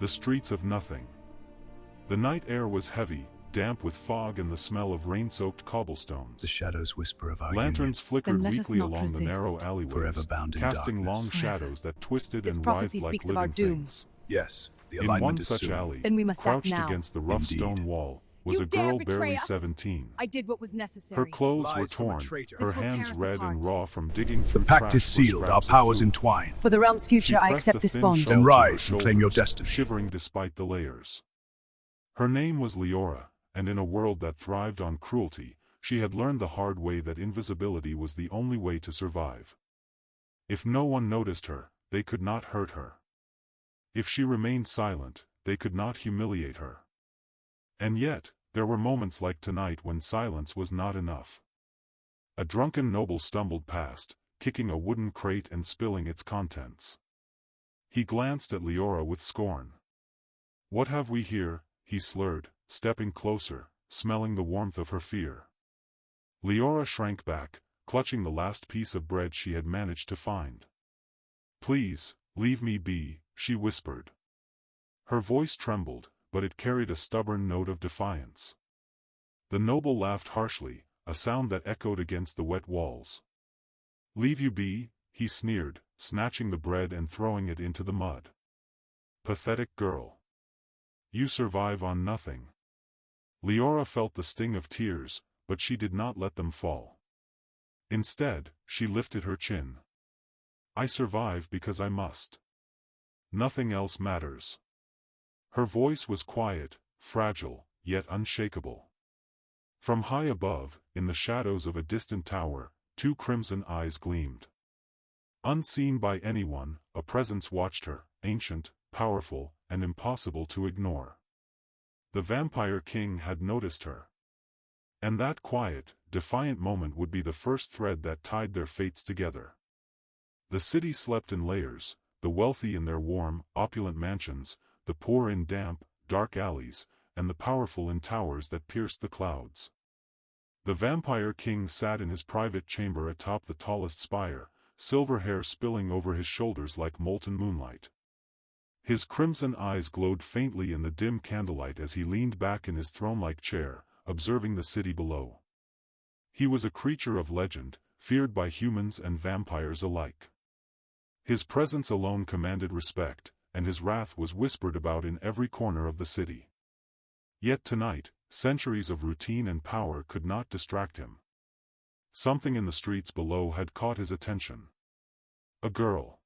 The streets of nothing. The night air was heavy, damp with fog and the smell of rain-soaked cobblestones. The shadows whisper of our Lanterns union, flickered Then let us weakly not along the narrow resist. alleyways, forever bound in casting darkness. long shadows that twisted This and prophecy writhed like speaks of our living doom. things. Yes, the In alignment one is such soon. alley, Then we must act crouched now. against the rough Indeed. stone wall, was You a dare girl betray barely us? 17. I did what was necessary. Her clothes were Lies from a torn, traitor. her This will tear hands us red and apart. raw from digging The through pact trash is for sealed, our scraps of powers food. entwine. For the realm's She future, I pressed accept a this thin bond. shawl Then to her rise and claim your shoulders, destiny. shivering despite the layers. Her name was Leora, and in a world that thrived on cruelty, she had learned the hard way that invisibility was the only way to survive. If no one noticed her, they could not hurt her. If she remained silent, they could not humiliate her. And yet, there were moments like tonight when silence was not enough. A drunken noble stumbled past, kicking a wooden crate and spilling its contents. He glanced at Leora with scorn. "What have we here?" he slurred, stepping closer, smelling the warmth of her fear. Leora shrank back, clutching the last piece of bread she had managed to find. "Please, leave me be," she whispered. Her voice trembled, but it carried a stubborn note of defiance. The noble laughed harshly, a sound that echoed against the wet walls. "Leave you be?" he sneered, snatching the bread and throwing it into the mud. "Pathetic girl. You survive on nothing." Leora felt the sting of tears, but she did not let them fall. Instead, she lifted her chin. "I survive because I must. Nothing else matters." Her voice was quiet, fragile, yet unshakable. From high above, in the shadows of a distant tower, two crimson eyes gleamed. Unseen by anyone, a presence watched her, ancient, powerful, and impossible to ignore. The Vampire King had noticed her. And that quiet, defiant moment would be the first thread that tied their fates together. The city slept in layers, the wealthy in their warm, opulent mansions, the poor in damp, dark alleys, and the powerful in towers that pierced the clouds. The Vampire King sat in his private chamber atop the tallest spire, silver hair spilling over his shoulders like molten moonlight. His crimson eyes glowed faintly in the dim candlelight as he leaned back in his throne-like chair, observing the city below. He was a creature of legend, feared by humans and vampires alike. His presence alone commanded respect, and his wrath was whispered about in every corner of the city. Yet tonight, centuries of routine and power could not distract him. Something in the streets below had caught his attention. A girl.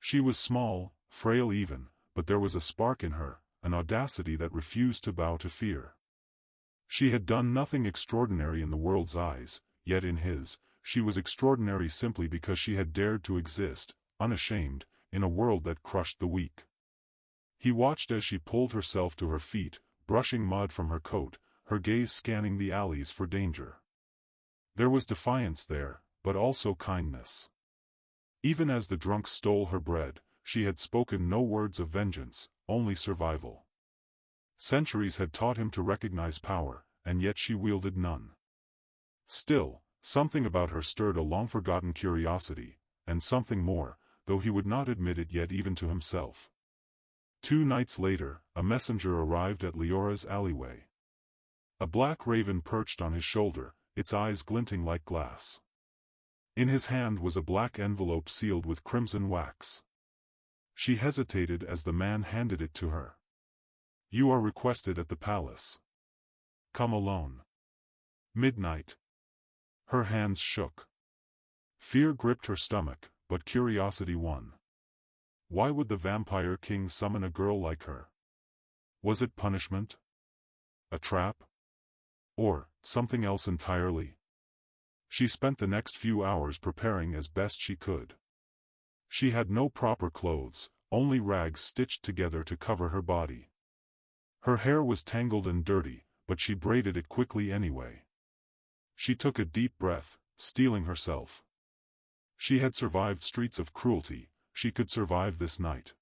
She was small, frail even, but there was a spark in her, an audacity that refused to bow to fear. She had done nothing extraordinary in the world's eyes, yet in his, she was extraordinary simply because she had dared to exist, unashamed, in a world that crushed the weak. He watched as she pulled herself to her feet, brushing mud from her coat, her gaze scanning the alleys for danger. There was defiance there, but also kindness. Even as the drunk stole her bread, she had spoken no words of vengeance, only survival. Centuries had taught him to recognize power, and yet she wielded none. Still, something about her stirred a long-forgotten curiosity, and something more, though he would not admit it yet even to himself. 2 nights later, a messenger arrived at Leora's alleyway. A black raven perched on his shoulder, its eyes glinting like glass. In his hand was a black envelope sealed with crimson wax. She hesitated as the man handed it to her. "You are requested at the palace. Come alone." Midnight. Her hands shook. Fear gripped her stomach, but curiosity won. Why would the Vampire King summon a girl like her? Was it punishment? A trap? Or something else entirely? She spent the next few hours preparing as best she could. She had no proper clothes, only rags stitched together to cover her body. Her hair was tangled and dirty, but she braided it quickly anyway. She took a deep breath, steeling herself. She had survived streets of cruelty, she could survive this night.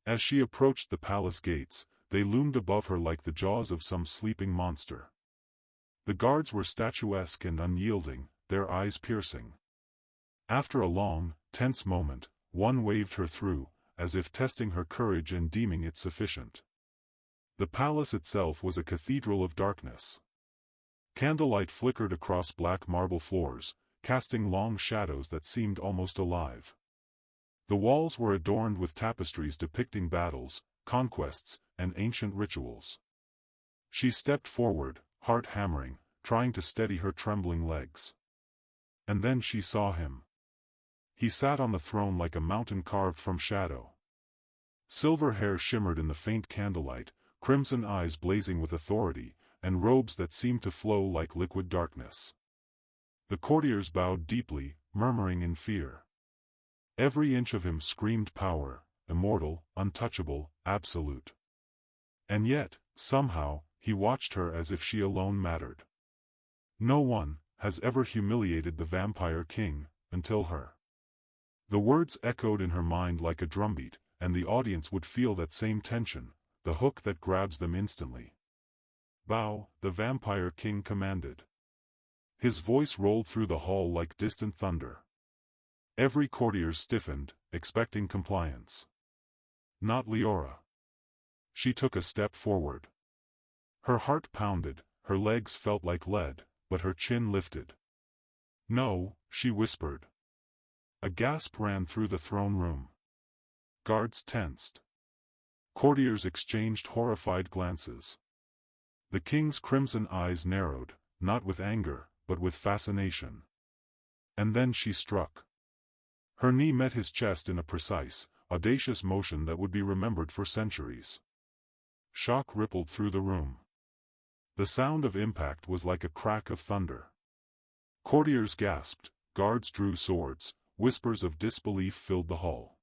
As she approached the palace gates, they loomed above her like the jaws of some sleeping monster. The guards were statuesque and unyielding, their eyes piercing. After a long, tense moment, one waved her through, as if testing her courage and deeming it sufficient. The palace itself was a cathedral of darkness. Candlelight flickered across black marble floors, casting long shadows that seemed almost alive. The walls were adorned with tapestries depicting battles, conquests, and ancient rituals. She stepped forward, heart hammering, trying to steady her trembling legs. And then she saw him. He sat on the throne like a mountain carved from shadow. Silver hair shimmered in the faint candlelight, crimson eyes blazing with authority, and robes that seemed to flow like liquid darkness. The courtiers bowed deeply, murmuring in fear. Every inch of him screamed power, immortal, untouchable, absolute. And yet, somehow, he watched her as if she alone mattered. No one has ever humiliated the vampire king, until her. The words echoed in her mind like a drumbeat, and the audience would feel that same tension, the hook that grabs them instantly. "Bow," the vampire king commanded. His voice rolled through the hall like distant thunder. Every courtier stiffened, expecting compliance. Not Leora. She took a step forward. Her heart pounded, her legs felt like lead, but her chin lifted. "No," she whispered. A gasp ran through the throne room. Guards tensed. Courtiers exchanged horrified glances. The king's crimson eyes narrowed, not with anger, but with fascination. And then she struck. Her knee met his chest in a precise, audacious motion that would be remembered for centuries. Shock rippled through the room. The sound of impact was like a crack of thunder. Courtiers gasped, guards drew swords, whispers of disbelief filled the hall.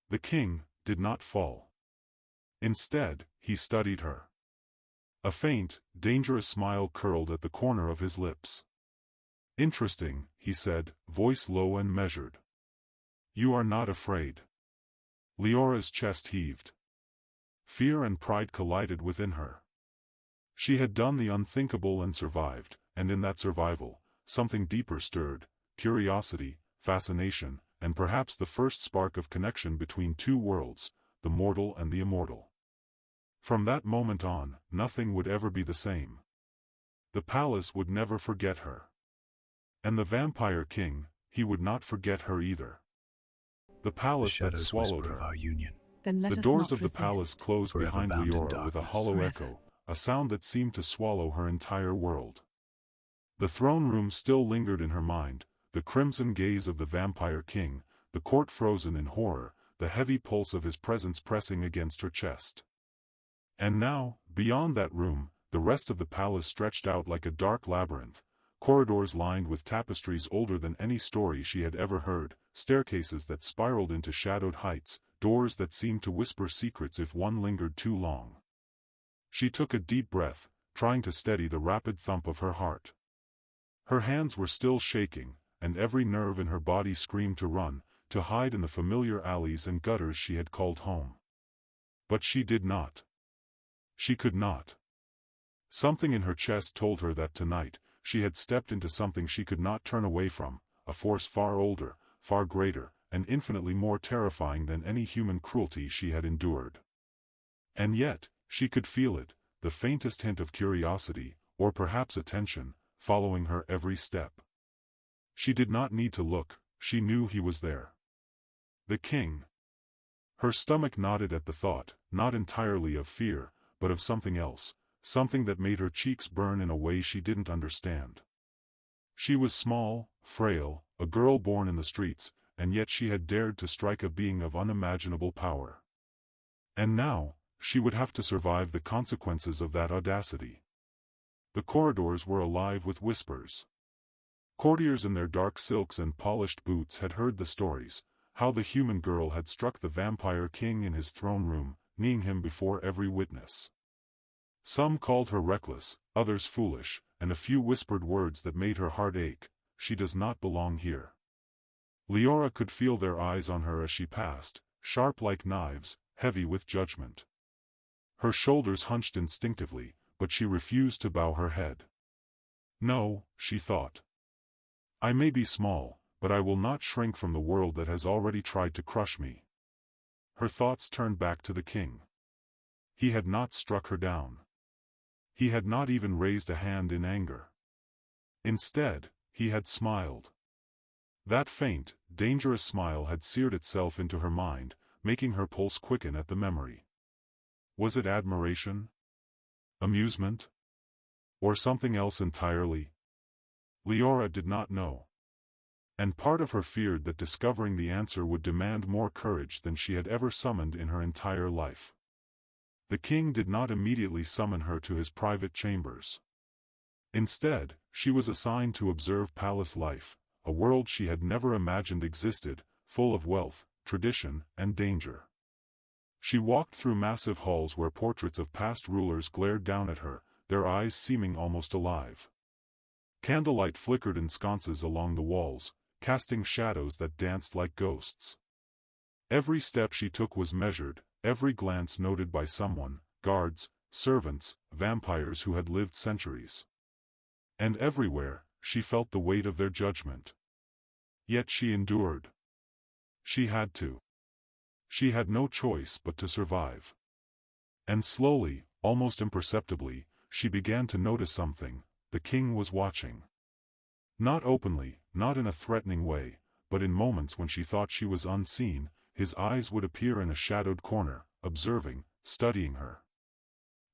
The king did not fall. Instead, he studied her. A faint, dangerous smile curled at the corner of his lips. "Interesting," he said, voice low and measured. "You are not afraid." Leora's chest heaved. Fear and pride collided within her. She had done the unthinkable and survived, and in that survival, something deeper stirred, curiosity, fascination, and perhaps the first spark of connection between two worlds, the mortal and the immortal. From that moment on, nothing would ever be the same. The palace would never forget her. And the vampire king, he would not forget her either. The palace that swallowed her. Our union. Then let The us doors not of the resist. palace closed Forever behind bound in Leora with a darkness. hollow Forever. echo, a sound that seemed to swallow her entire world. The throne room still lingered in her mind, the crimson gaze of the vampire king, the court frozen in horror, the heavy pulse of his presence pressing against her chest. And now, beyond that room, the rest of the palace stretched out like a dark labyrinth, corridors lined with tapestries older than any story she had ever heard, staircases that spiraled into shadowed heights, doors that seemed to whisper secrets if one lingered too long. She took a deep breath, trying to steady the rapid thump of her heart. Her hands were still shaking, and every nerve in her body screamed to run, to hide in the familiar alleys and gutters she had called home. But she did not. She could not. Something in her chest told her that tonight, she had stepped into something she could not turn away from, a force far older, far greater, and infinitely more terrifying than any human cruelty she had endured. And yet, she could feel it, the faintest hint of curiosity, or perhaps attention, following her every step. She did not need to look, she knew he was there. The king. Her stomach nodded at the thought, not entirely of fear, but of something else, something that made her cheeks burn in a way she didn't understand. She was small, frail, a girl born in the streets, and yet she had dared to strike a being of unimaginable power. And now, she would have to survive the consequences of that audacity. The corridors were alive with whispers. Courtiers in their dark silks and polished boots had heard the stories, how the human girl had struck the vampire king in his throne room, kneeing him before every witness. Some called her reckless, others foolish, and a few whispered words that made her heart ache, "She does not belong here." Leora could feel their eyes on her as she passed, sharp like knives, heavy with judgment. Her shoulders hunched instinctively, but she refused to bow her head. "No," she thought. "I may be small, but I will not shrink from the world that has already tried to crush me." her thoughts turned back to the king. He had not struck her down. He had not even raised a hand in anger. Instead, he had smiled. That faint, dangerous smile had seared itself into her mind, making her pulse quicken at the memory. Was it admiration? Amusement? Or something else entirely? Leora did not know. And part of her feared that discovering the answer would demand more courage than she had ever summoned in her entire life. The king did not immediately summon her to his private chambers. Instead, she was assigned to observe palace life, a world she had never imagined existed, full of wealth, tradition, and danger. She walked through massive halls where portraits of past rulers glared down at her, their eyes seeming almost alive. Candlelight flickered in sconces along the walls, casting shadows that danced like ghosts. Every step she took was measured, every glance noted by someone, guards, servants, vampires who had lived centuries. And everywhere, she felt the weight of their judgment. Yet she endured. She had to. She had no choice but to survive. And slowly, almost imperceptibly, she began to notice something. The king was watching. Not openly, not in a threatening way, but in moments when she thought she was unseen, his eyes would appear in a shadowed corner, observing, studying her.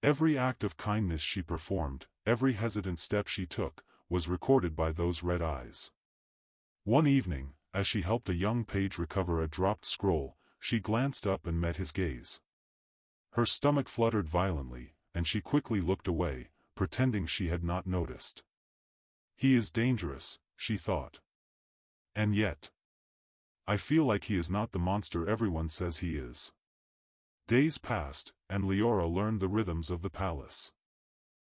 Every act of kindness she performed, every hesitant step she took, was recorded by those red eyes. One evening, as she helped a young page recover a dropped scroll, she glanced up and met his gaze. Her stomach fluttered violently, and she quickly looked away, pretending she had not noticed. He is dangerous, she thought. And yet, I feel like he is not the monster everyone says he is. Days passed, and Leora learned the rhythms of the palace.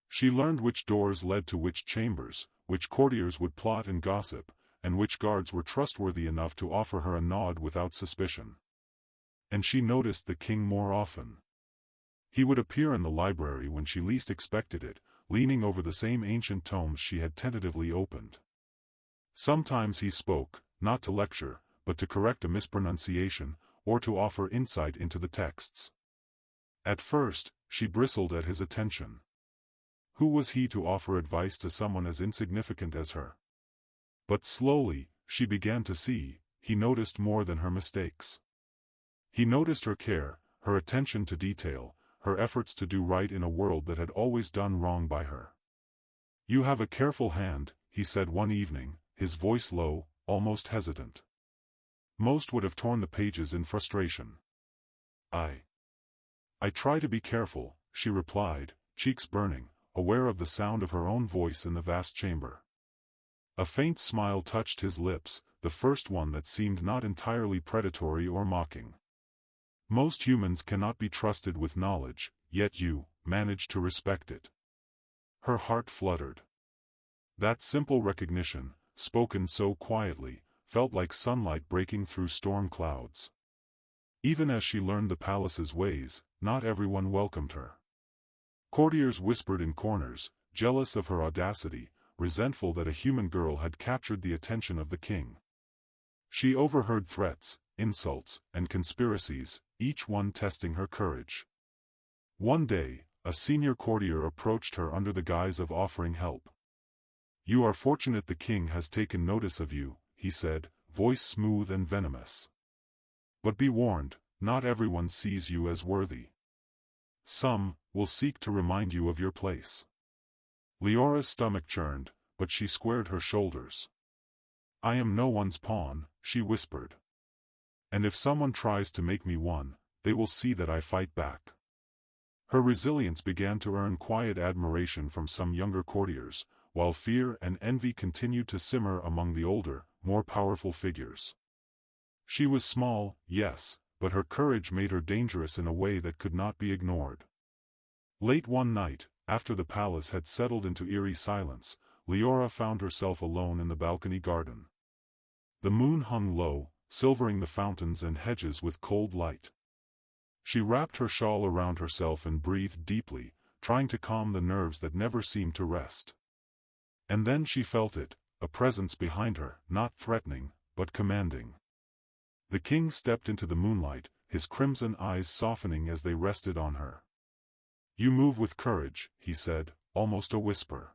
She learned which doors led to which chambers, which courtiers would plot and gossip, and which guards were trustworthy enough to offer her a nod without suspicion. And she noticed the king more often. He would appear in the library when she least expected it, leaning over the same ancient tomes she had tentatively opened. Sometimes he spoke, not to lecture, but to correct a mispronunciation, or to offer insight into the texts. At first, she bristled at his attention. Who was he to offer advice to someone as insignificant as her? But slowly, she began to see, he noticed more than her mistakes. He noticed her care, her attention to detail, her efforts to do right in a world that had always done wrong by her. "You have a careful hand," he said one evening, his voice low, almost hesitant. Most would have torn the pages in frustration. I try to be careful," she replied, cheeks burning, aware of the sound of her own voice in the vast chamber. A faint smile touched his lips, the first one that seemed not entirely predatory or mocking. "Most humans cannot be trusted with knowledge, yet you manage to respect it." Her heart fluttered. That simple recognition, spoken so quietly, felt like sunlight breaking through storm clouds. Even as she learned the palace's ways, not everyone welcomed her. Courtiers whispered in corners, jealous of her audacity, resentful that a human girl had captured the attention of the king. She overheard threats, insults, and conspiracies, each one testing her courage. One day, a senior courtier approached her under the guise of offering help. "You are fortunate the king has taken notice of you," he said, voice smooth and venomous. "But be warned, not everyone sees you as worthy. Some will seek to remind you of your place." Leora's stomach churned, but she squared her shoulders. "I am no one's pawn," she whispered. "And if someone tries to make me one, they will see that I fight back." Her resilience began to earn quiet admiration from some younger courtiers, while fear and envy continued to simmer among the older, more powerful figures. She was small, yes, but her courage made her dangerous in a way that could not be ignored. Late one night, after the palace had settled into eerie silence, Leora found herself alone in the balcony garden. The moon hung low, silvering the fountains and hedges with cold light. She wrapped her shawl around herself and breathed deeply, trying to calm the nerves that never seemed to rest. And then she felt it, a presence behind her, not threatening, but commanding. The king stepped into the moonlight, his crimson eyes softening as they rested on her. "You move with courage," he said, almost a whisper.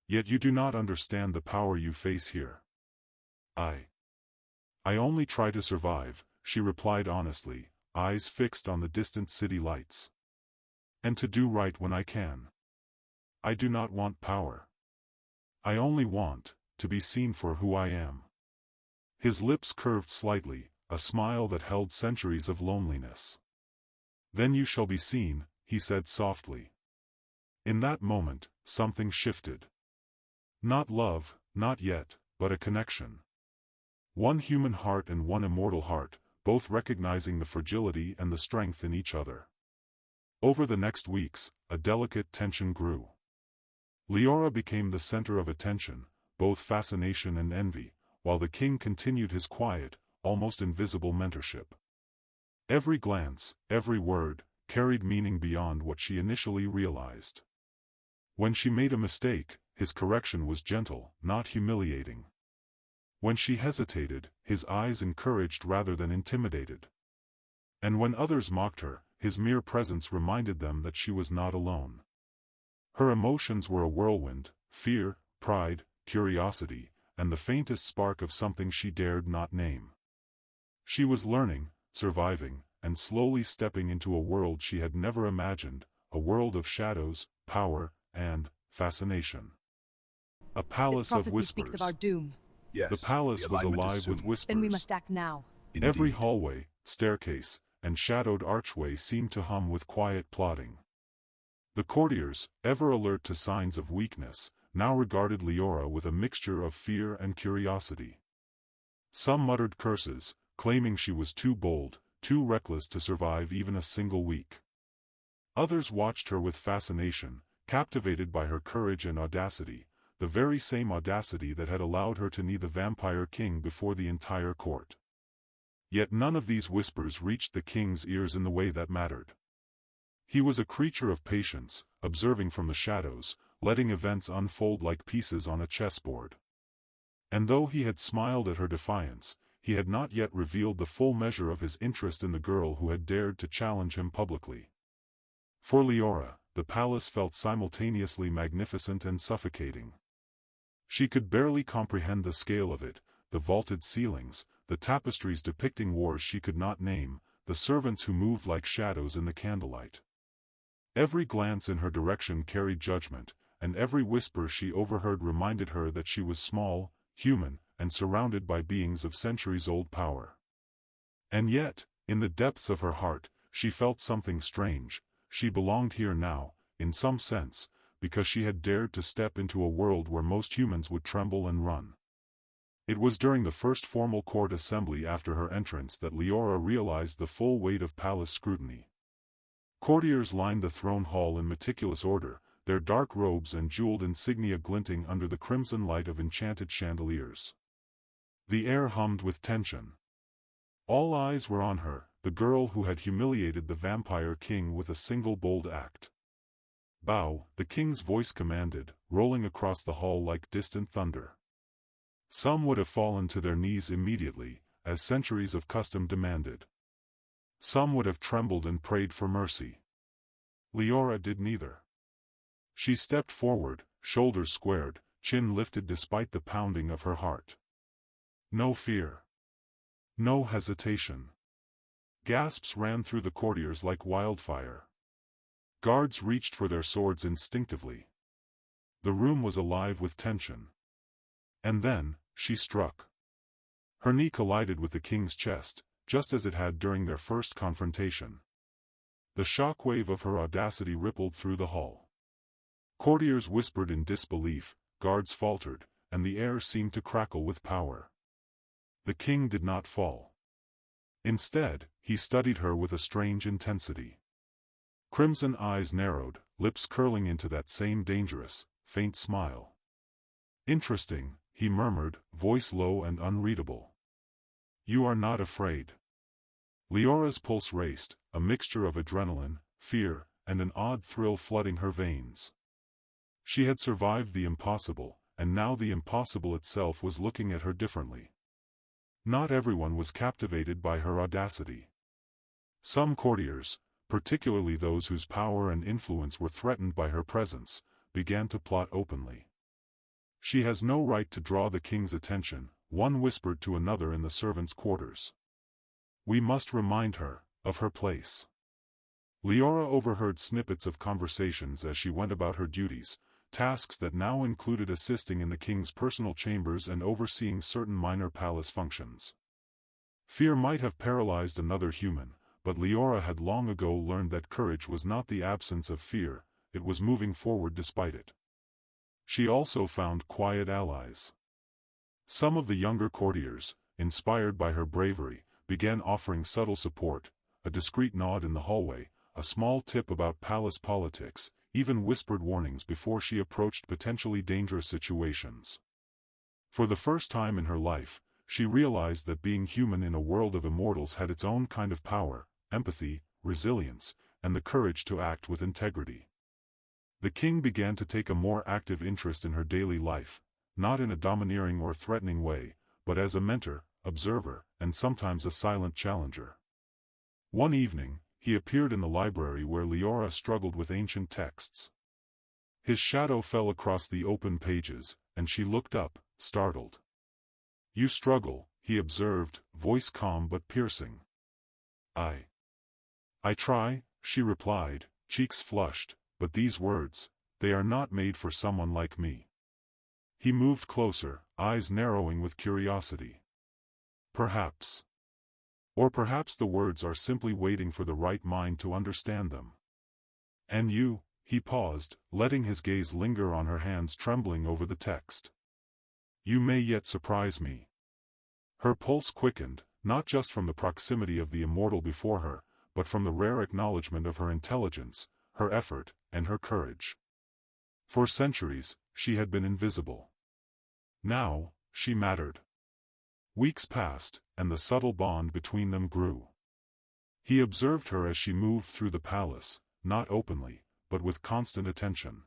"Yet you do not understand the power you face here." I only try to survive," she replied honestly, eyes fixed on the distant city lights. "And to do right when I can. I do not want power. I only want to be seen for who I am." His lips curved slightly, a smile that held centuries of loneliness. "Then you shall be seen," he said softly. In that moment, something shifted. Not love, not yet, but a connection. One human heart and one immortal heart, both recognizing the fragility and the strength in each other. Over the next weeks, a delicate tension grew. Leora became the center of attention, both fascination and envy, while the king continued his quiet, almost invisible mentorship. Every glance, every word, carried meaning beyond what she initially realized. When she made a mistake, his correction was gentle, not humiliating. When she hesitated, his eyes encouraged rather than intimidated. And when others mocked her, his mere presence reminded them that she was not alone. Her emotions were a whirlwind: fear, pride, curiosity, and the faintest spark of something she dared not name. She was learning, surviving, and slowly stepping into a world she had never imagined, a world of shadows, power, and fascination. A palace of whispers. Speaks of our doom. Yes, The palace was alive with whispers. Then we must act now. Every hallway, staircase, and shadowed archway seemed to hum with quiet plotting. The courtiers, ever alert to signs of weakness, now regarded Leora with a mixture of fear and curiosity. Some muttered curses, claiming she was too bold, too reckless to survive even a single week. Others watched her with fascination, captivated by her courage and audacity, the very same audacity that had allowed her to knee the vampire king before the entire court. Yet none of these whispers reached the king's ears in the way that mattered. He was a creature of patience, observing from the shadows, letting events unfold like pieces on a chessboard. And though he had smiled at her defiance, he had not yet revealed the full measure of his interest in the girl who had dared to challenge him publicly. For Leora, the palace felt simultaneously magnificent and suffocating. She could barely comprehend the scale of it: the vaulted ceilings, the tapestries depicting wars she could not name, the servants who moved like shadows in the candlelight. Every glance in her direction carried judgment, and every whisper she overheard reminded her that she was small, human, and surrounded by beings of centuries-old power. And yet, in the depths of her heart, she felt something strange. She belonged here now, in some sense, because she had dared to step into a world where most humans would tremble and run. It was during the first formal court assembly after her entrance that Leora realized the full weight of palace scrutiny. Courtiers lined the throne hall in meticulous order, their dark robes and jeweled insignia glinting under the crimson light of enchanted chandeliers. The air hummed with tension. All eyes were on her, the girl who had humiliated the vampire king with a single bold act. "Bow," the king's voice commanded, rolling across the hall like distant thunder. Some would have fallen to their knees immediately, as centuries of custom demanded. Some would have trembled and prayed for mercy. Leora did neither. She stepped forward, shoulders squared, chin lifted despite the pounding of her heart. No fear. No hesitation. Gasps ran through the courtiers like wildfire. Guards reached for their swords instinctively. The room was alive with tension. And then, she struck. Her knee collided with the king's chest, just as it had during their first confrontation. The shockwave of her audacity rippled through the hall. Courtiers whispered in disbelief, guards faltered, and the air seemed to crackle with power. The king did not fall. Instead, he studied her with a strange intensity. Crimson eyes narrowed, lips curling into that same dangerous, faint smile. "Interesting," he murmured, voice low and unreadable. "You are not afraid." Leora's pulse raced, a mixture of adrenaline, fear, and an odd thrill flooding her veins. She had survived the impossible, and now the impossible itself was looking at her differently. Not everyone was captivated by her audacity. Some courtiers, particularly those whose power and influence were threatened by her presence, began to plot openly. "She has no right to draw the king's attention," one whispered to another in the servants' quarters. "We must remind her of her place." Leora overheard snippets of conversations as she went about her duties, tasks that now included assisting in the king's personal chambers and overseeing certain minor palace functions. Fear might have paralyzed another human, but Leora had long ago learned that courage was not the absence of fear, it was moving forward despite it. She also found quiet allies. Some of the younger courtiers, inspired by her bravery, began offering subtle support, a discreet nod in the hallway, a small tip about palace politics, even whispered warnings before she approached potentially dangerous situations. For the first time in her life, she realized that being human in a world of immortals had its own kind of power, empathy, resilience, and the courage to act with integrity. The king began to take a more active interest in her daily life, not in a domineering or threatening way, but as a mentor, observer, and sometimes a silent challenger. One evening, he appeared in the library where Leora struggled with ancient texts. His shadow fell across the open pages, and she looked up, startled. "You struggle," he observed, voice calm but piercing. I try," she replied, cheeks flushed, "but these words, they are not made for someone like me." He moved closer, eyes narrowing with curiosity. "Perhaps. Or perhaps the words are simply waiting for the right mind to understand them." "And you?" He paused, letting his gaze linger on her hands trembling over the text. "You may yet surprise me." Her pulse quickened, not just from the proximity of the immortal before her, but from the rare acknowledgement of her intelligence, her effort, and her courage. For centuries, she had been invisible. Now, she mattered. Weeks passed, and the subtle bond between them grew. He observed her as she moved through the palace, not openly, but with constant attention.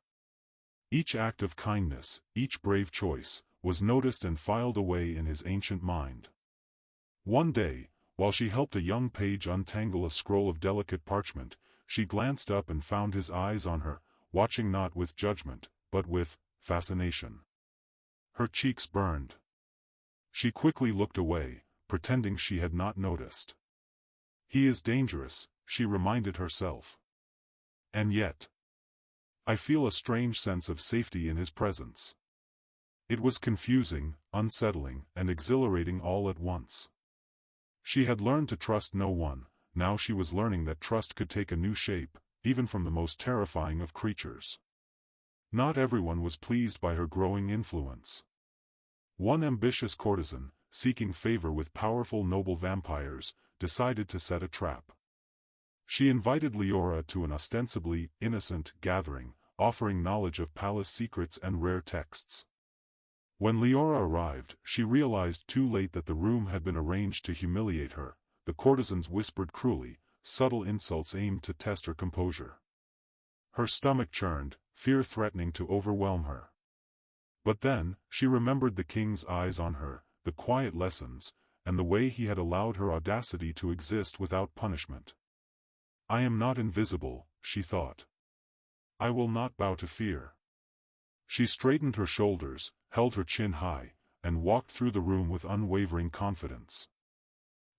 Each act of kindness, each brave choice, was noticed and filed away in his ancient mind. One day, while she helped a young page untangle a scroll of delicate parchment, she glanced up and found his eyes on her, watching not with judgment, but with fascination. Her cheeks burned. She quickly looked away, pretending she had not noticed. "He is dangerous," she reminded herself. "And yet, I feel a strange sense of safety in his presence." It was confusing, unsettling, and exhilarating all at once. She had learned to trust no one, now she was learning that trust could take a new shape, even from the most terrifying of creatures. Not everyone was pleased by her growing influence. One ambitious courtesan, seeking favor with powerful noble vampires, decided to set a trap. She invited Leora to an ostensibly innocent gathering, offering knowledge of palace secrets and rare texts. When Leora arrived, she realized too late that the room had been arranged to humiliate her. The courtesans whispered cruelly, subtle insults aimed to test her composure. Her stomach churned, fear threatening to overwhelm her. But then, she remembered the king's eyes on her, the quiet lessons, and the way he had allowed her audacity to exist without punishment. "I am not invisible," she thought. "I will not bow to fear." She straightened her shoulders, held her chin high, and walked through the room with unwavering confidence.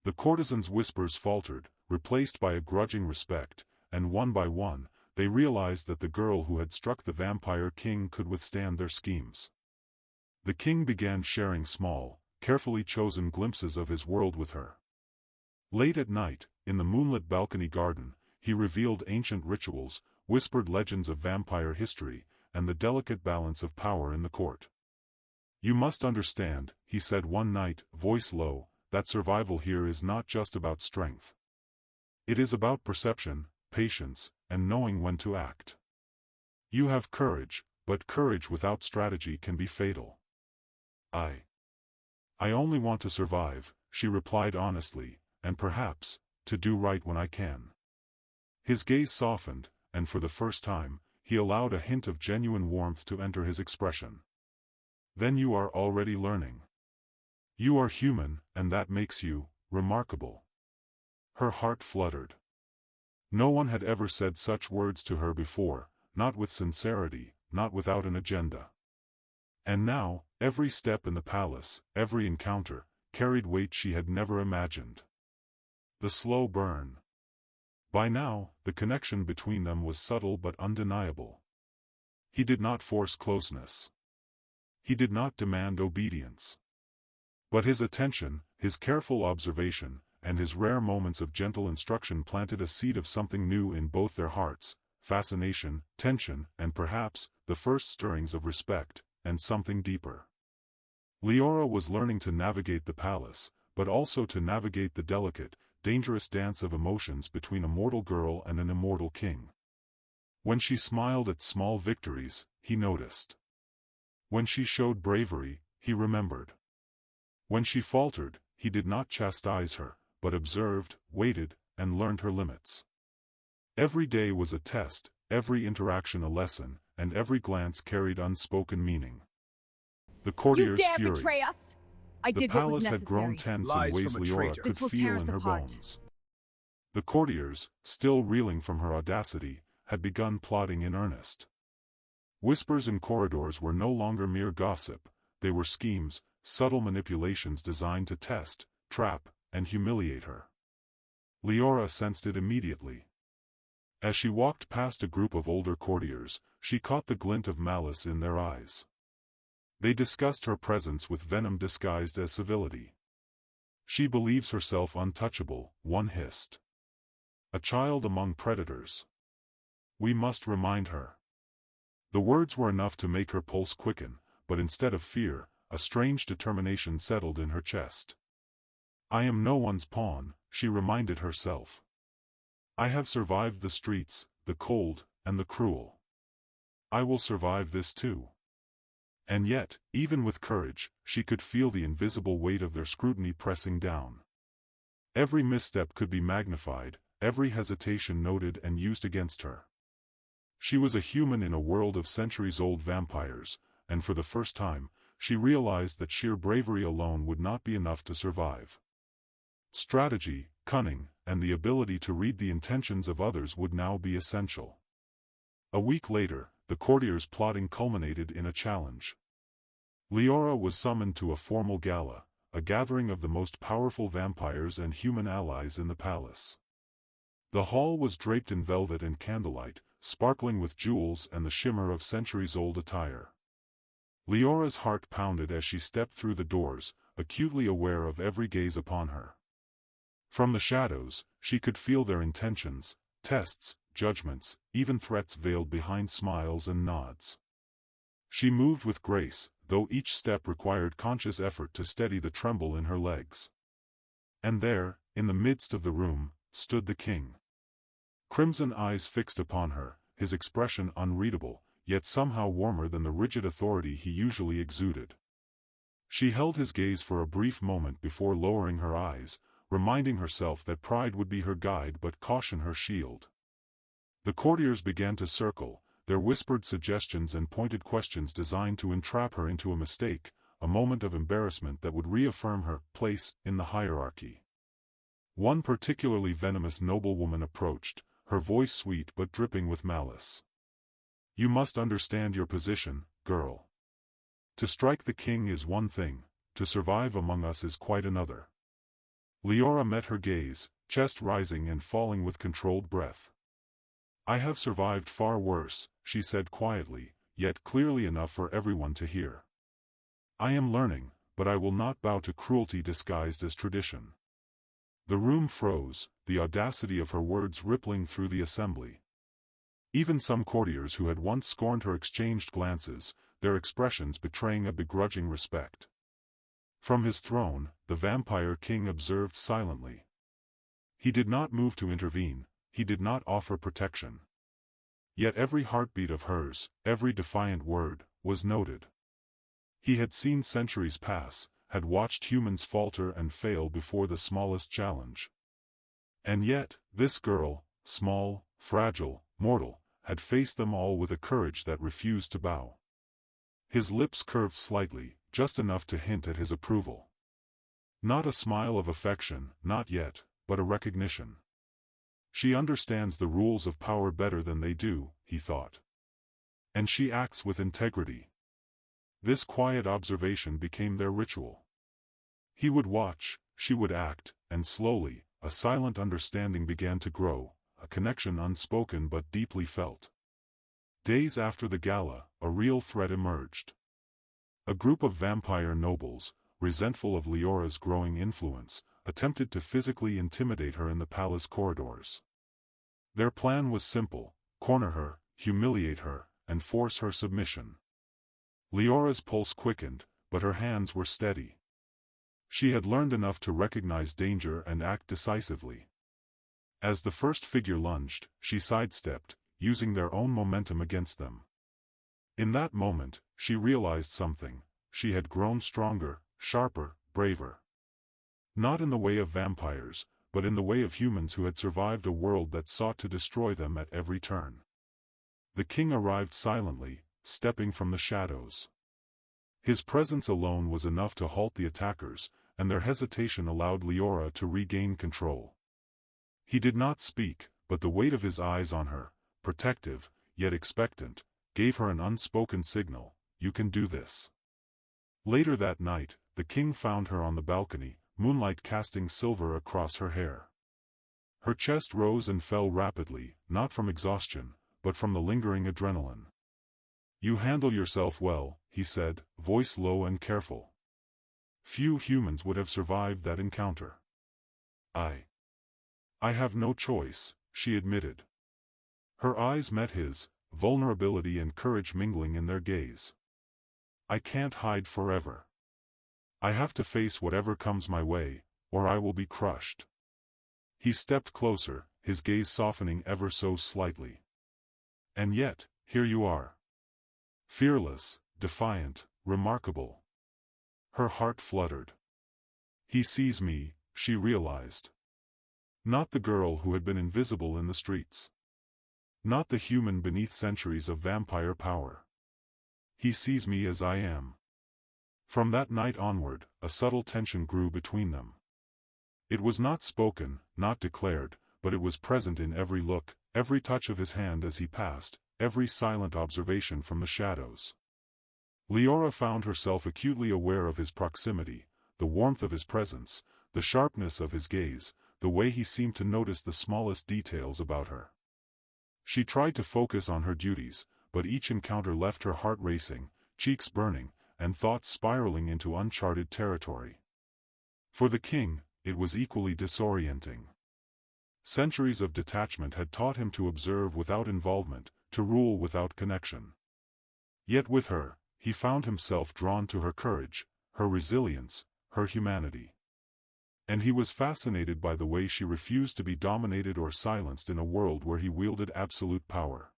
The courtesan's whispers faltered, replaced by a grudging respect, and one by one, they realized that the girl who had struck the vampire king could withstand their schemes. The king began sharing small, carefully chosen glimpses of his world with her. Late at night, in the moonlit balcony garden, he revealed ancient rituals, whispered legends of vampire history, and the delicate balance of power in the court. "You must understand," he said one night, voice low, "that survival here is not just about strength. It is about perception, patience, and knowing when to act. You have courage, but courage without strategy can be fatal." I only want to survive," she replied honestly, "and perhaps, to do right when I can." His gaze softened, and for the first time, he allowed a hint of genuine warmth to enter his expression. "Then you are already learning. You are human, and that makes you remarkable." Her heart fluttered. No one had ever said such words to her before, not with sincerity, not without an agenda. And now, every step in the palace, every encounter, carried weight she had never imagined. The slow burn. By now, the connection between them was subtle but undeniable. He did not force closeness. He did not demand obedience. But his attention, his careful observation, and his rare moments of gentle instruction planted a seed of something new in both their hearts, fascination, tension, and perhaps, the first stirrings of respect, and something deeper. Leora was learning to navigate the palace, but also to navigate the delicate, dangerous dance of emotions between a mortal girl and an immortal king. When she smiled at small victories, he noticed. When she showed bravery, he remembered. When she faltered, he did not chastise her, but observed, waited, and learned her limits. Every day was a test, every interaction a lesson, and every glance carried unspoken meaning. The courtiers' You dare fury. betray us! I The did what was palace had necessary. grown tense in Lies ways from a Leora traitor. could This will feel tear in us her apart. bones. The courtiers, still reeling from her audacity, had begun plotting in earnest. Whispers in corridors were no longer mere gossip, they were schemes, subtle manipulations designed to test, trap, and humiliate her. Leora sensed it immediately. As she walked past a group of older courtiers, she caught the glint of malice in their eyes. They discussed her presence with venom disguised as civility. "She believes herself untouchable," one hissed. "A child among predators. We must remind her." The words were enough to make her pulse quicken, but instead of fear, a strange determination settled in her chest. "I am no one's pawn," she reminded herself. "I have survived the streets, the cold, and the cruel. I will survive this too." And yet, even with courage, she could feel the invisible weight of their scrutiny pressing down. Every misstep could be magnified, every hesitation noted and used against her. She was a human in a world of centuries-old vampires, and for the first time, she realized that sheer bravery alone would not be enough to survive. Strategy, cunning, and the ability to read the intentions of others would now be essential. A week later, the courtiers' plotting culminated in a challenge. Leora was summoned to a formal gala, a gathering of the most powerful vampires and human allies in the palace. The hall was draped in velvet and candlelight, sparkling with jewels and the shimmer of centuries-old attire. Leora's heart pounded as she stepped through the doors, acutely aware of every gaze upon her. From the shadows, she could feel their intentions, tests, judgments, even threats veiled behind smiles and nods. She moved with grace, though each step required conscious effort to steady the tremble in her legs. And there, in the midst of the room, stood the king. Crimson eyes fixed upon her, his expression unreadable, yet somehow warmer than the rigid authority he usually exuded. She held his gaze for a brief moment before lowering her eyes, reminding herself that pride would be her guide but caution her shield. The courtiers began to circle, their whispered suggestions and pointed questions designed to entrap her into a mistake, a moment of embarrassment that would reaffirm her place in the hierarchy. One particularly venomous noblewoman approached, her voice sweet but dripping with malice. "You must understand your position, girl. To strike the king is one thing, to survive among us is quite another." Leora met her gaze, chest rising and falling with controlled breath. "I have survived far worse," she said quietly, yet clearly enough for everyone to hear. "I am learning, but I will not bow to cruelty disguised as tradition." The room froze, the audacity of her words rippling through the assembly. Even some courtiers who had once scorned her exchanged glances, their expressions betraying a begrudging respect. From his throne, the vampire king observed silently. He did not move to intervene, he did not offer protection. Yet every heartbeat of hers, every defiant word, was noted. He had seen centuries pass, had watched humans falter and fail before the smallest challenge. And yet, this girl, small, fragile, mortal, had faced them all with a courage that refused to bow. His lips curved slightly, just enough to hint at his approval. Not a smile of affection, not yet, but a recognition. She understands the rules of power better than they do, he thought. And she acts with integrity. This quiet observation became their ritual. He would watch, she would act, and slowly, a silent understanding began to grow, a connection unspoken but deeply felt. Days after the gala, a real threat emerged. A group of vampire nobles, resentful of Leora's growing influence, attempted to physically intimidate her in the palace corridors. Their plan was simple: corner her, humiliate her, and force her submission. Leora's pulse quickened, but her hands were steady. She had learned enough to recognize danger and act decisively. As the first figure lunged, she sidestepped, using their own momentum against them. In that moment, she realized something: she had grown stronger, sharper, braver. Not in the way of vampires, but in the way of humans who had survived a world that sought to destroy them at every turn. The king arrived silently, stepping from the shadows. His presence alone was enough to halt the attackers, and their hesitation allowed Leora to regain control. He did not speak, but the weight of his eyes on her, protective, yet expectant, gave her an unspoken signal: you can do this. Later that night, the king found her on the balcony, moonlight casting silver across her hair. Her chest rose and fell rapidly, not from exhaustion, but from the lingering adrenaline. "You handle yourself well," he said, voice low and careful. Few humans would have survived that encounter. I have no choice," she admitted. Her eyes met his, vulnerability and courage mingling in their gaze. "I can't hide forever. I have to face whatever comes my way, or I will be crushed." He stepped closer, his gaze softening ever so slightly. "And yet, here you are. Fearless, defiant, remarkable." Her heart fluttered. He sees me, she realized. Not the girl who had been invisible in the streets. Not the human beneath centuries of vampire power. He sees me as I am. From that night onward, a subtle tension grew between them. It was not spoken, not declared, but it was present in every look, every touch of his hand as he passed, every silent observation from the shadows. Leora found herself acutely aware of his proximity, the warmth of his presence, the sharpness of his gaze, the way he seemed to notice the smallest details about her. She tried to focus on her duties, but each encounter left her heart racing, cheeks burning, and thoughts spiraling into uncharted territory. For the king, it was equally disorienting. Centuries of detachment had taught him to observe without involvement, to rule without connection. Yet with her, he found himself drawn to her courage, her resilience, her humanity. And he was fascinated by the way she refused to be dominated or silenced in a world where he wielded absolute power.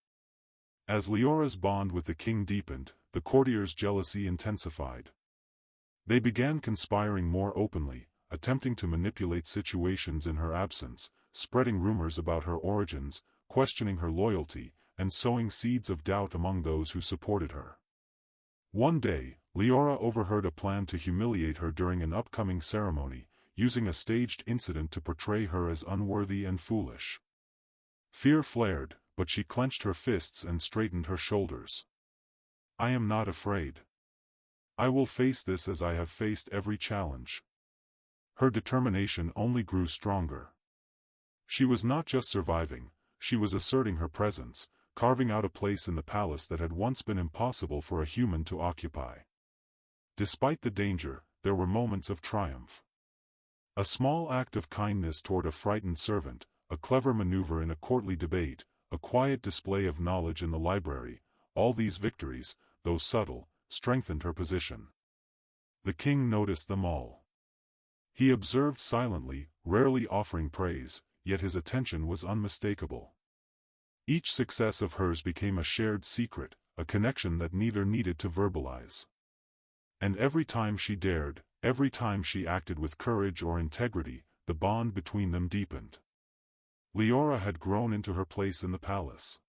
As Leora's bond with the king deepened, the courtiers' jealousy intensified. They began conspiring more openly, attempting to manipulate situations in her absence, spreading rumors about her origins, questioning her loyalty, and sowing seeds of doubt among those who supported her. One day, Leora overheard a plan to humiliate her during an upcoming ceremony, using a staged incident to portray her as unworthy and foolish. Fear flared, but she clenched her fists and straightened her shoulders. "I am not afraid. I will face this as I have faced every challenge." Her determination only grew stronger. She was not just surviving, she was asserting her presence, carving out a place in the palace that had once been impossible for a human to occupy. Despite the danger, there were moments of triumph. A small act of kindness toward a frightened servant, a clever maneuver in a courtly debate, a quiet display of knowledge in the library, all these victories, though subtle, strengthened her position. The king noticed them all. He observed silently, rarely offering praise, yet his attention was unmistakable. Each success of hers became a shared secret, a connection that neither needed to verbalize. And every time she dared, every time she acted with courage or integrity, the bond between them deepened. Leora had grown into her place in the palace.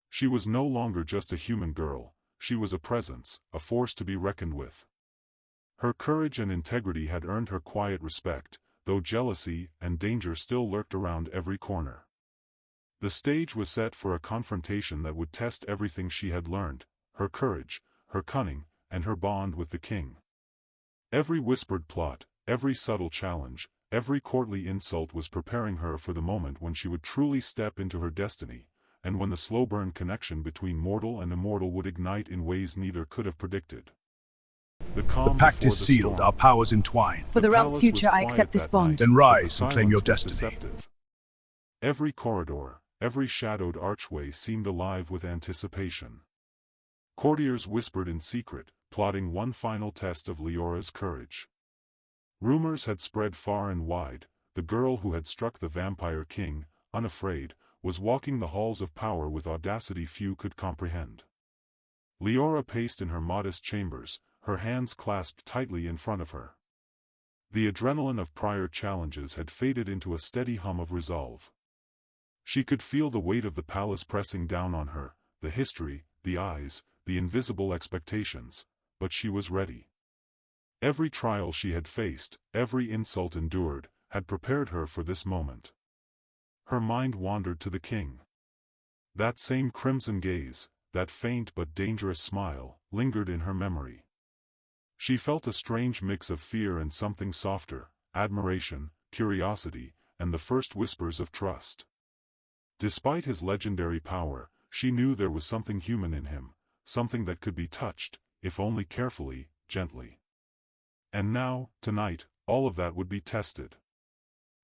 She was no longer just a human girl, she was a presence, a force to be reckoned with. Her courage and integrity had earned her quiet respect, though jealousy and danger still lurked around every corner. The stage was set for a confrontation that would test everything she had learned, her courage, her cunning, and her bond with the king. Every whispered plot, every subtle challenge, every courtly insult was preparing her for the moment when she would truly step into her destiny, and when the slow-burn connection between mortal and immortal would ignite in ways neither could have predicted. The pact is sealed, our powers entwined. For the realm's future, I accept this bond. Then rise and claim your destiny. Every corridor, every shadowed archway seemed alive with anticipation. Courtiers whispered in secret, plotting one final test of Leora's courage. Rumors had spread far and wide. The girl who had struck the vampire king, unafraid, was walking the halls of power with audacity few could comprehend. Leora paced in her modest chambers, her hands clasped tightly in front of her. The adrenaline of prior challenges had faded into a steady hum of resolve. She could feel the weight of the palace pressing down on her, the history, the eyes, the invisible expectations, but she was ready. Every trial she had faced, every insult endured, had prepared her for this moment. Her mind wandered to the king. That same crimson gaze, that faint but dangerous smile, lingered in her memory. She felt a strange mix of fear and something softer, admiration, curiosity, and the first whispers of trust. Despite his legendary power, she knew there was something human in him, something that could be touched, if only carefully, gently. And now, tonight, all of that would be tested.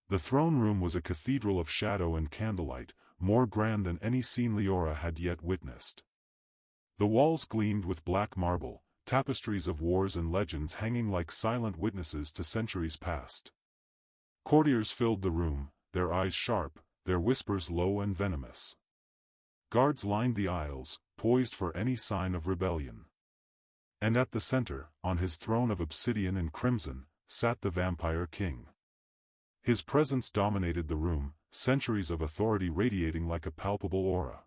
The throne room was a cathedral of shadow and candlelight, more grand than any scene Leora had yet witnessed. The walls gleamed with black marble, tapestries of wars and legends hanging like silent witnesses to centuries past. Courtiers filled the room, their eyes sharp, their whispers low and venomous. Guards lined the aisles, poised for any sign of rebellion. And at the center, on his throne of obsidian and crimson, sat the vampire king. His presence dominated the room, centuries of authority radiating like a palpable aura.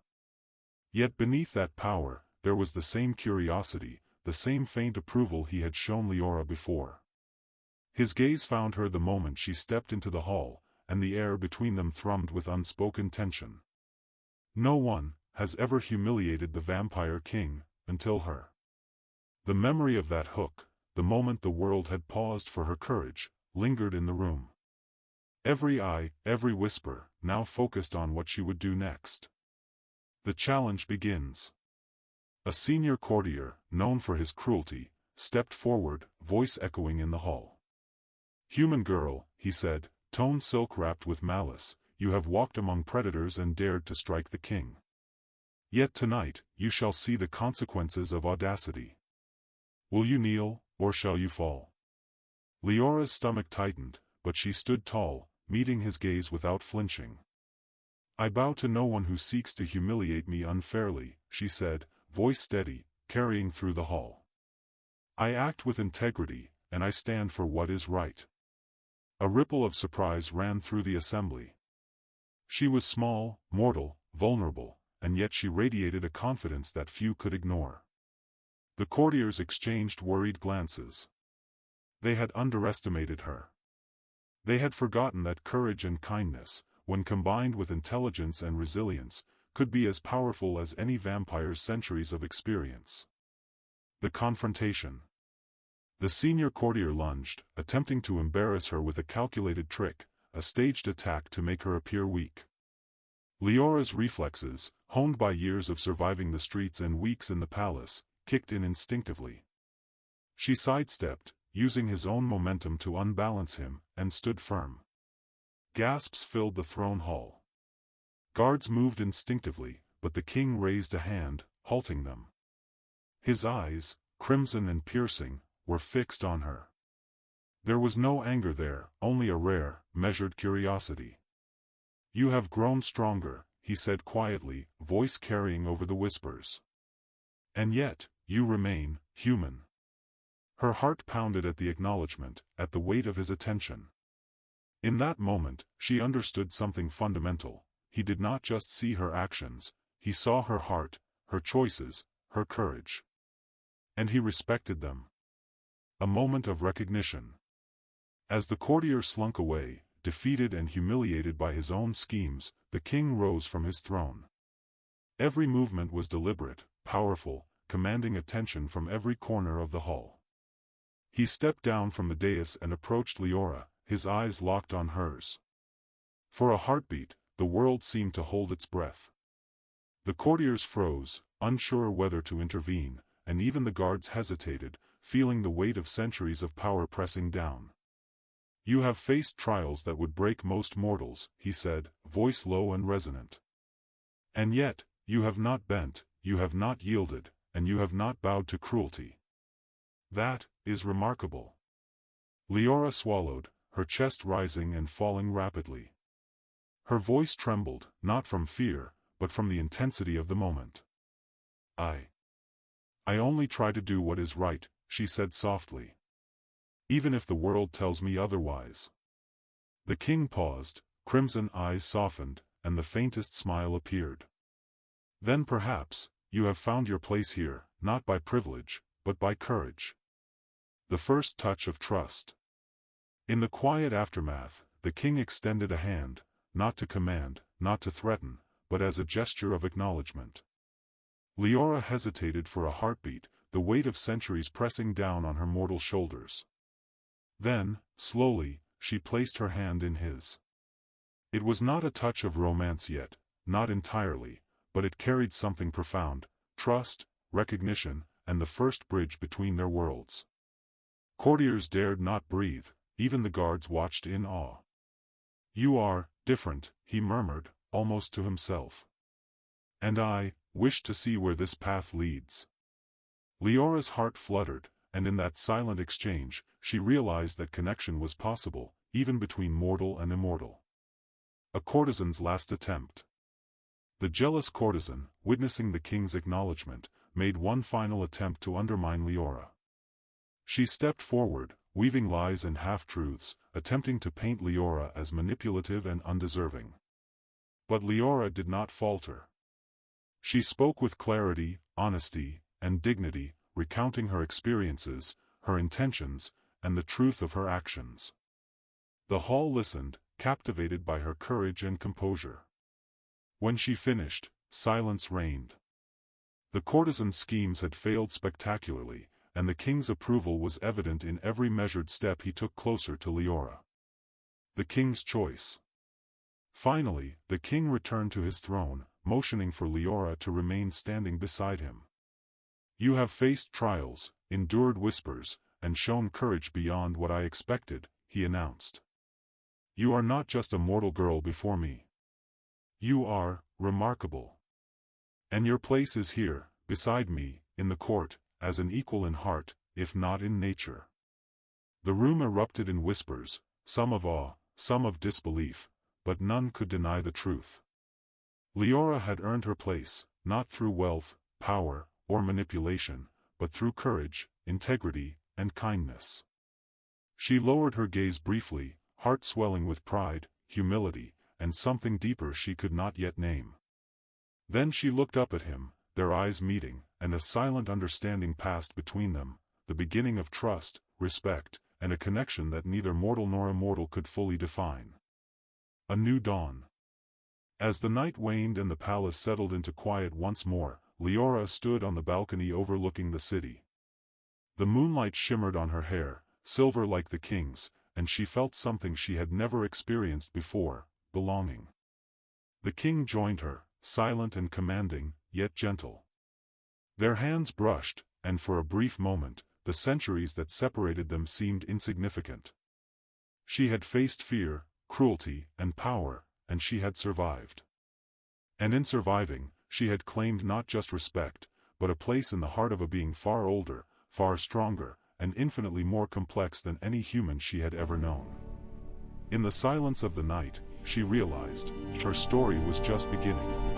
Yet beneath that power, there was the same curiosity, the same faint approval he had shown Leora before. His gaze found her the moment she stepped into the hall, and the air between them thrummed with unspoken tension. No one has ever humiliated the vampire king, until her. The memory of that hook, the moment the world had paused for her courage, lingered in the room. Every eye, every whisper, now focused on what she would do next. The challenge begins. A senior courtier, known for his cruelty, stepped forward, voice echoing in the hall. "Human girl," he said, tone silk-wrapped with malice, "you have walked among predators and dared to strike the king. Yet tonight, you shall see the consequences of audacity. Will you kneel, or shall you fall?" Leora's stomach tightened, but she stood tall, meeting his gaze without flinching. "I bow to no one who seeks to humiliate me unfairly," she said, voice steady, carrying through the hall. "I act with integrity, and I stand for what is right." A ripple of surprise ran through the assembly. She was small, mortal, vulnerable, and yet she radiated a confidence that few could ignore. The courtiers exchanged worried glances. They had underestimated her. They had forgotten that courage and kindness, when combined with intelligence and resilience, could be as powerful as any vampire's centuries of experience. The confrontation. The senior courtier lunged, attempting to embarrass her with a calculated trick, a staged attack to make her appear weak. Leora's reflexes, honed by years of surviving the streets and weeks in the palace, kicked in instinctively. She sidestepped, using his own momentum to unbalance him, and stood firm. Gasps filled the throne hall. Guards moved instinctively, but the king raised a hand, halting them. His eyes, crimson and piercing, were fixed on her. There was no anger there, only a rare, measured curiosity. "You have grown stronger," he said quietly, voice carrying over the whispers. "And yet, you remain human." Her heart pounded at the acknowledgement, at the weight of his attention. In that moment, she understood something fundamental. He did not just see her actions, he saw her heart, her choices, her courage. And he respected them. A moment of recognition. As the courtier slunk away, defeated and humiliated by his own schemes, the king rose from his throne. Every movement was deliberate, powerful, commanding attention from every corner of the hall. He stepped down from the dais and approached Leora, his eyes locked on hers. For a heartbeat, the world seemed to hold its breath. The courtiers froze, unsure whether to intervene, and even the guards hesitated, feeling the weight of centuries of power pressing down. "You have faced trials that would break most mortals," he said, voice low and resonant. "And yet, you have not bent, you have not yielded, and you have not bowed to cruelty. That is remarkable." Leora swallowed, her chest rising and falling rapidly. Her voice trembled, not from fear, but from the intensity of the moment. I only try to do what is right," she said softly. "Even if the world tells me otherwise." The king paused, crimson eyes softened, and the faintest smile appeared. "Then perhaps, you have found your place here, not by privilege, but by courage." The first touch of trust. In the quiet aftermath, the king extended a hand, not to command, not to threaten, but as a gesture of acknowledgement. Leora hesitated for a heartbeat, the weight of centuries pressing down on her mortal shoulders. Then, slowly, she placed her hand in his. It was not a touch of romance yet, not entirely, but it carried something profound: trust, recognition, and the first bridge between their worlds. Courtiers dared not breathe, even the guards watched in awe. "You are different," he murmured, almost to himself. "And I wish to see where this path leads." Leora's heart fluttered, and in that silent exchange, she realized that connection was possible, even between mortal and immortal. A courtesan's last attempt. The jealous courtesan, witnessing the king's acknowledgement, made one final attempt to undermine Leora. She stepped forward, weaving lies and half-truths, attempting to paint Leora as manipulative and undeserving. But Leora did not falter. She spoke with clarity, honesty, and dignity, recounting her experiences, her intentions, and the truth of her actions. The hall listened, captivated by her courage and composure. When she finished, silence reigned. The courtesan's schemes had failed spectacularly, and the king's approval was evident in every measured step he took closer to Leora. The king's choice. Finally, the king returned to his throne, motioning for Leora to remain standing beside him. "You have faced trials, endured whispers, and shown courage beyond what I expected," he announced. "You are not just a mortal girl before me. You are remarkable. And your place is here, beside me, in the court, as an equal in heart, if not in nature." The room erupted in whispers, some of awe, some of disbelief, but none could deny the truth. Leora had earned her place, not through wealth, power, or manipulation, but through courage, integrity, and kindness. She lowered her gaze briefly, heart swelling with pride, humility, and something deeper she could not yet name. Then she looked up at him, their eyes meeting, and a silent understanding passed between them, the beginning of trust, respect, and a connection that neither mortal nor immortal could fully define. A new dawn. As the night waned and the palace settled into quiet once more, Leora stood on the balcony overlooking the city. The moonlight shimmered on her hair, silver like the king's, and she felt something she had never experienced before: belonging. The king joined her, silent and commanding, yet gentle. Their hands brushed, and for a brief moment, the centuries that separated them seemed insignificant. She had faced fear, cruelty, and power, and she had survived. And in surviving, she had claimed not just respect, but a place in the heart of a being far older, far stronger, and infinitely more complex than any human she had ever known. In the silence of the night, she realized, her story was just beginning.